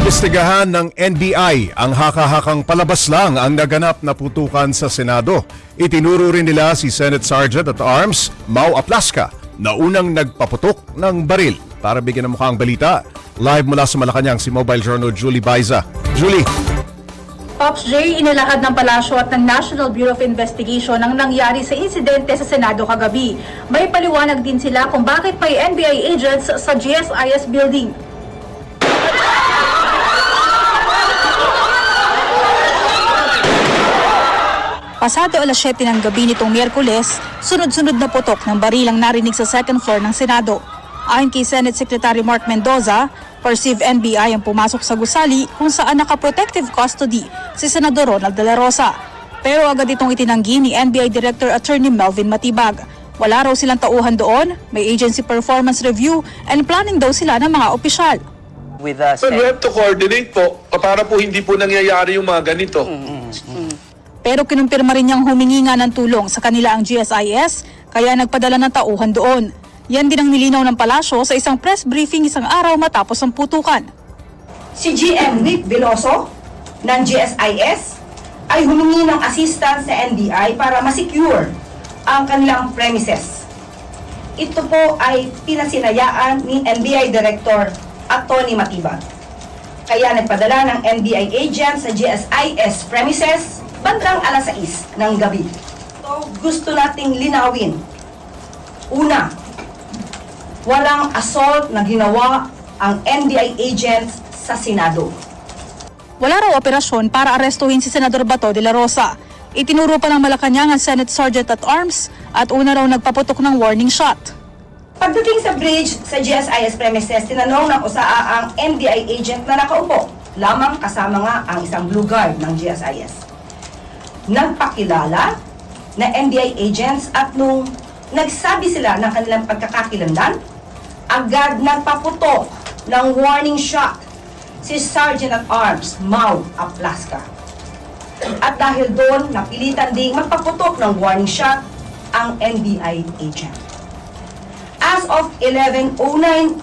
Iniimbestigahan ng NBI ang haka-hakang palabas lang ang naganap na putukan sa Senado. Itinuro rin nila si Senate Sergeant at Arms Mau Aplaska na unang nagpaputok ng baril. Para bigyan ng mukha ang balita, live mula sa Malacanang si Mobile Journal Julie Baiza. Julie. Pops J, inilahad ng Palasyo at ng National Bureau of Investigation ang nangyari sa insidente sa Senado kagabi. May paliwanag din sila kung bakit may NBI agents sa GSIS building. Pasado alas 7 ng gabi nitong Miyerkules, sunod-sunod na putok ng baril ang narinig sa second floor ng Senado. Ayon kay Senate Secretary Mark Mendoza, perceived NBI ang pumasok sa gusali kung saan naka-protective custody si Senador Ronald De La Rosa. Pero agad itong itinanggi ni NBI Director Attorney Melvin Matibag. Wala raw silang tauhan doon, may agency performance review and planning daw sila ng mga opisyal. With us, Well, we have to coordinate po para po hindi po nangyayari yung mga ganito. Pero kinumpirma rin niyang humingi nga ng tulong sa kanila ang GSIS, kaya nagpadala ng tauhan doon. Yan din ang nilinaw ng palasyo sa isang press briefing isang araw matapos ang putukan. Si GM Rick Veloso ng GSIS ay humingi ng assistance sa NBI para masecure ang kanilang premises. Ito po ay pinasinayaan ni NBI Director Tony Matibag. Kaya nagpadala ng NBI agent sa GSIS premises bandang alas 6 ng gabi. So, gusto nating linawin. Una, walang assault na ginawa ang NBI agents sa Senado. Wala raw operasyon para arestuhin si Senador Bato de la Rosa. Itinuro pa ng Malacanang ang Senate Sergeant at Arms at una raw nagpaputok ng warning shot. Pagdating sa bridge sa GSIS premises, tinanong ng USAA ang NBI agent na nakaupo, lamang kasama nga ang isang blue guard ng GSIS. Nagpakilala na NBI agents at nung nagsabi sila ng kanilang pagkakakilanlan, agad nagpaputok ng warning shot si Sergeant at Arms Mau Aplaska. At dahil doon, napilitan ding magpaputok ng warning shot ang NBI agent. As of 11:09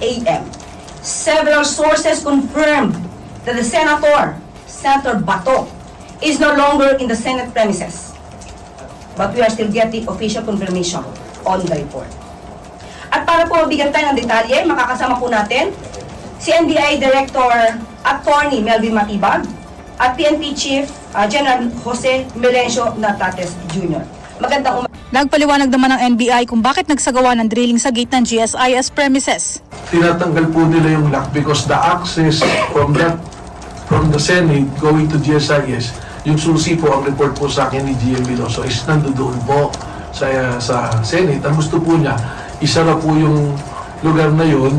a.m., several sources confirmed that the Senator Bato, is no longer in the Senate premises. But we are still getting official confirmation on the report. At para po mabigyan tayo ng detalye, makakasama po natin si NBI Director Attorney Melvin Matibag at PNP Chief General Jose Melencio Natates Jr. Magandang Nagpaliwanag naman ng NBI kung bakit nagsagawa ng drilling sa gate ng GSIS premises. Tinatanggal po nila yung lock because the access from the Senate going to GSIS, yung susi po, ang report po sa akin ni GM Veloso is nandoon po sa Senate. Ang gusto po niya, isara po yung lugar na yun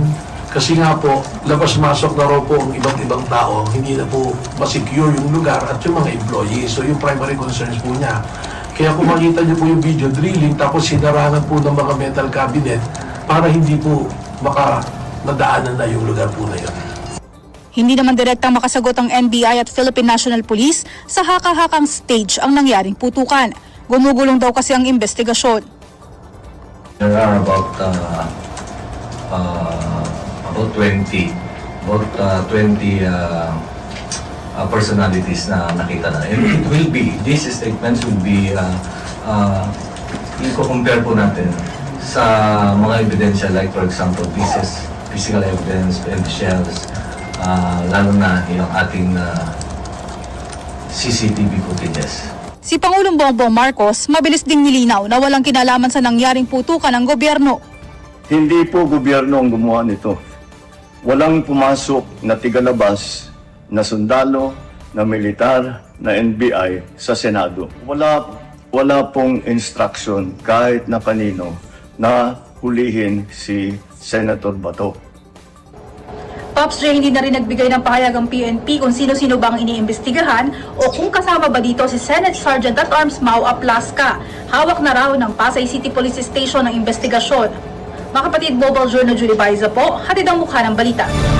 kasi nga po, labas-masok na raw po ang ibang tao, hindi na po masecure yung lugar at yung mga employees. So yung primary concerns po niya. Kaya kung makita niyo po yung video drilling, tapos sinarangan po ng mga metal cabinet para hindi po nadaanan na yung lugar po na yun. Hindi naman direktang makasagot ang NBI at Philippine National Police sa haka-hakang stage ang nangyaring putukan. Gumugulong daw kasi ang investigasyon. There are about 20 personalities na nakita na. And it will be, these statements will be, i-compare po natin sa mga ebidensya like for example, physical evidence, and shells, lalo na yung ating CCTV footages. Si Pangulong Bongbong Marcos, mabilis ding nilinaw na walang kinalaman sa nangyaring putukan ng gobyerno. Hindi po gobyerno ang gumawa nito. Walang pumasok na tigalabas na sundalo, na militar, na NBI sa Senado. Wala pong instruction kahit na kanino na hulihin si Senator Bato. Pops J, hindi na rin nagbigay ng pahayag ang PNP kung sino-sino bang iniimbestigahan o kung kasama ba dito si Senate Sergeant at Arms Mau Aplaska. Hawak na raw ng Pasay City Police Station ang investigasyon. Mga kapatid, Mobile Journal Julie Baiza po, hatid ang mukha ng balita.